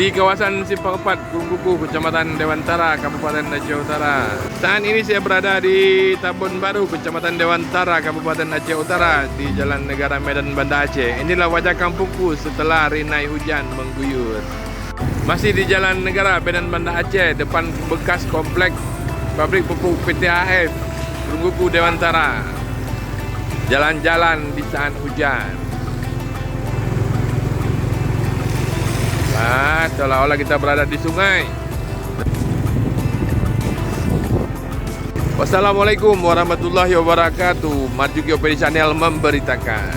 di kawasan Simpang 4, Kuku, Kecamatan Dewantara, Kabupaten Aceh Utara. Saat ini saya berada di Tabun Baru, Kecamatan Dewantara, Kabupaten Aceh Utara, di Jalan Negara Medan Banda Aceh. Inilah wajah kampungku setelah rinai hujan mengguyur. Masih di Jalan Negara Medan Banda Aceh, depan bekas kompleks pabrik pupuk PT AF, Kuku Dewantara. Jalan-jalan di saat hujan. Nah, seolah-olah kita berada di sungai. Wassalamualaikum warahmatullahi wabarakatuh. Marjuki Opedi Channel memberitakan.